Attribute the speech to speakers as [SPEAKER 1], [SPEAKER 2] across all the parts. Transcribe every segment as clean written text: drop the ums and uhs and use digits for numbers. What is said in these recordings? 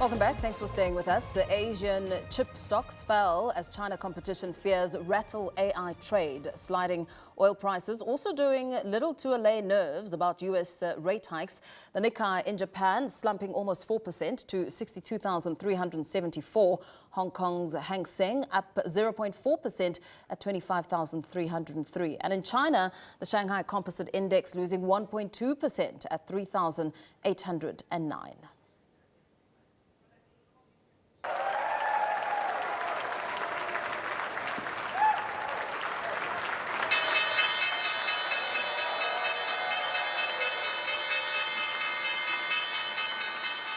[SPEAKER 1] Welcome back. Thanks for staying with us. Asian chip stocks fell as China competition fears rattle AI trade, sliding oil prices, also doing little to allay nerves about U.S. rate hikes. The Nikkei in Japan slumping almost 4% to 62,374. Hong Kong's Seng up 0.4% at 25,303. And in China, the Shanghai Composite index losing 1.2% at 3,809.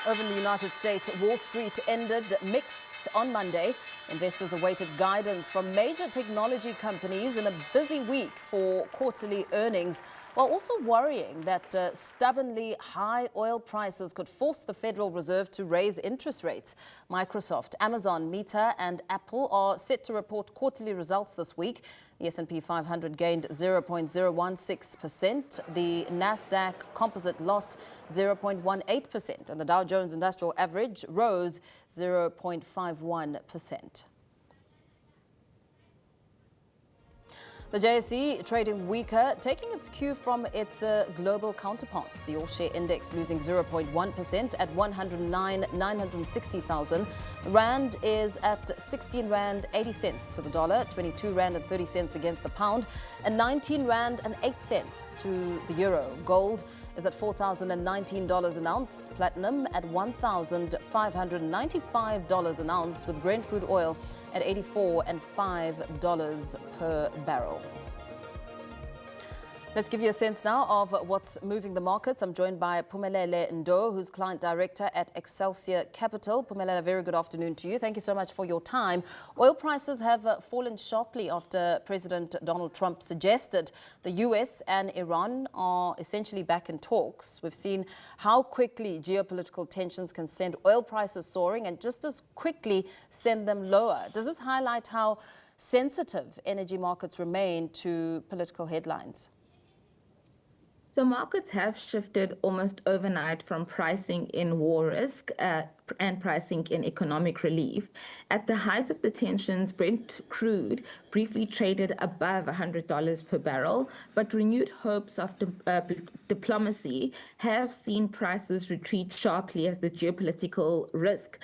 [SPEAKER 1] Over in the United States, Wall Street ended mixed on Monday. Investors awaited guidance from major technology companies in a busy week for quarterly earnings, while also worrying that stubbornly high oil prices could force the Federal Reserve to raise interest rates. Microsoft, Amazon, Meta and Apple are set to report quarterly results this week. The S&P 500 gained 0.016%. The Nasdaq Composite lost 0.18%, and the Dow Jones Industrial Average rose 0.51%. The JSE trading weaker, taking its cue from its global counterparts. The all-share index losing 0.1% at 109,960,000. The rand is at 16 rand 80 cents to the dollar, 22 rand and 30 cents against the pound, and 19 rand and 8 cents to the euro. Gold is at $4,019 an ounce, platinum at $1,595 an ounce, with Brent crude oil at $84.05 per barrel. Let's give you a sense now of what's moving the markets. I'm joined by Phumelele Ndou, who's Client Director at Excelsia Capital. Phumelele, a very good afternoon to you. Thank you so much for your time. Oil prices have fallen sharply after President Donald Trump suggested the US and Iran are essentially back in talks. We've seen how quickly geopolitical tensions can send oil prices soaring and just as quickly send them lower. Does this highlight how sensitive energy markets remain to political headlines?
[SPEAKER 2] So markets have shifted almost overnight from pricing in war risk and pricing in economic relief. At the height of the tensions, Brent crude briefly traded above $100 per barrel, but renewed hopes of diplomacy have seen prices retreat sharply as the geopolitical risk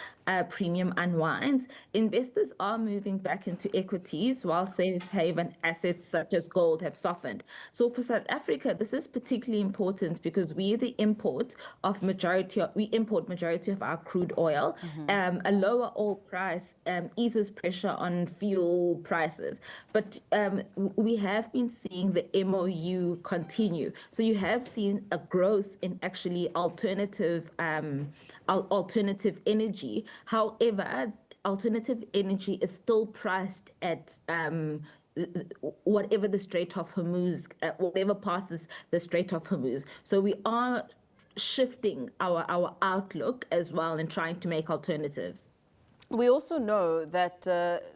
[SPEAKER 2] premium unwinds. Investors are moving back into equities while safe haven assets such as gold have softened. So for South Africa, this is particularly important because we import majority of our crude oil. A lower oil price eases pressure on fuel prices, but we have been seeing the MOU continue. So you have seen a growth in actually alternative energy. However, alternative energy is still priced at whatever the Strait of Hormuz, whatever passes the Strait of Hormuz. So we are shifting our outlook as well and trying to make alternatives.
[SPEAKER 1] We also know that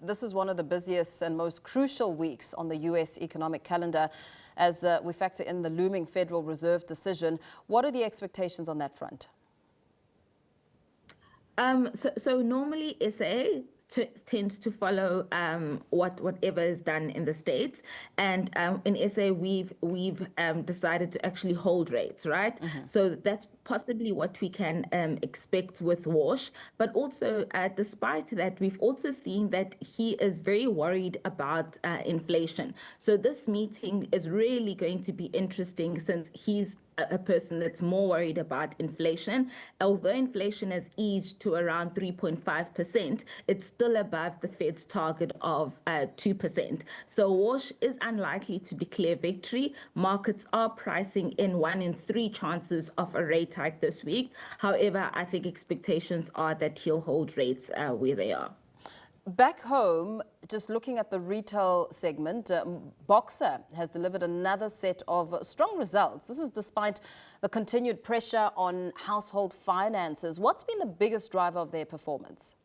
[SPEAKER 1] this is one of the busiest and most crucial weeks on the U.S. economic calendar as we factor in the looming Federal Reserve decision. What are the expectations on that front?
[SPEAKER 2] So normally SA tends to follow whatever is done in the States, and in SA we've decided to actually hold rates, right? So that's possibly what we can expect with Wash, but also despite that, we've also seen that he is very worried about inflation. So this meeting is really going to be interesting since he's a person that's more worried about inflation. Although inflation has eased to around 3.5%, it's still above the Fed's target of 2%. So Wash is unlikely to declare victory. Markets are pricing in 1 in 3 chances of a rate hike this week. However, I think expectations are that he'll hold rates where they are.
[SPEAKER 1] Back home, just looking at the retail segment, Boxer has delivered another set of strong results. This is despite the continued pressure on household finances. What's been the biggest driver of their performance?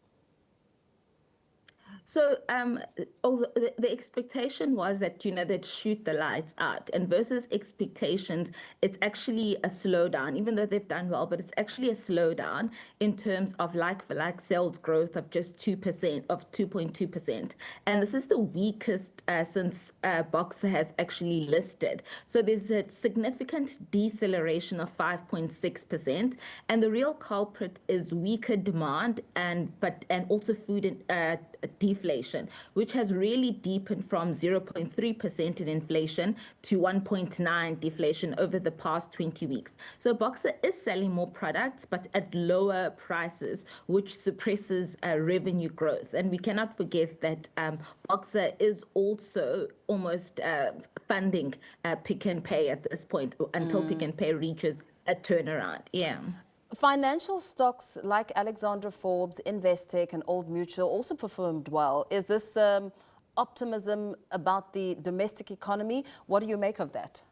[SPEAKER 2] So, although the expectation was that, they'd shoot the lights out, and versus expectations, it's actually a slowdown, even though they've done well, but it's actually a slowdown in terms of like-for-like sales growth of just 2%, of 2.2%. And this is the weakest since Boxer has actually listed. So there's a significant deceleration of 5.6%. And the real culprit is weaker demand and also food deflation, which has really deepened from 0.3% in inflation to 1.9% deflation over the past 20 weeks. So Boxer is selling more products, but at lower prices, which suppresses revenue growth. And we cannot forget that Boxer is also almost funding Pick and Pay at this point until Pick and Pay reaches a turnaround. Yeah.
[SPEAKER 1] Financial stocks like Alexandra Forbes, Investec and Old Mutual also performed well. Is this optimism about the domestic economy? What do you make of that?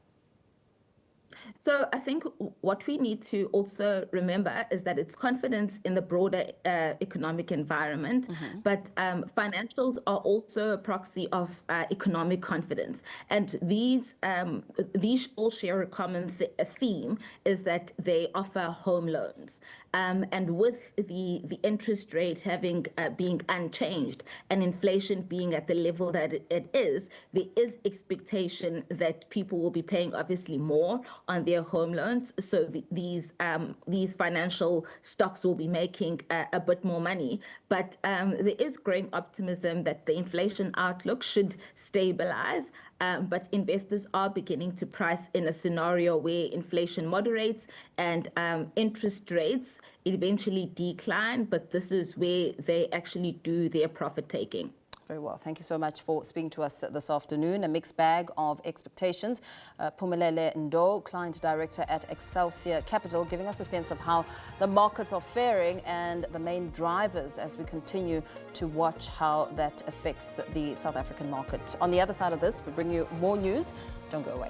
[SPEAKER 2] So I think what we need to also remember is that it's confidence in the broader economic environment, but financials are also a proxy of economic confidence. And these all share a common theme, is that they offer home loans. And with the interest rate having being unchanged and inflation being at the level that it is, there is expectation that people will be paying obviously more on their home loans. So these financial stocks will be making a bit more money. But there is growing optimism that the inflation outlook should stabilize. But investors are beginning to price in a scenario where inflation moderates and interest rates eventually decline. But this is where they actually do their profit taking.
[SPEAKER 1] Very well. Thank you so much for speaking to us this afternoon. A mixed bag of expectations. Phumelele Ndou, Client Director at Excelsia Capital, giving us a sense of how the markets are faring and the main drivers as we continue to watch how that affects the South African market. On the other side of this, we bring you more news. Don't go away.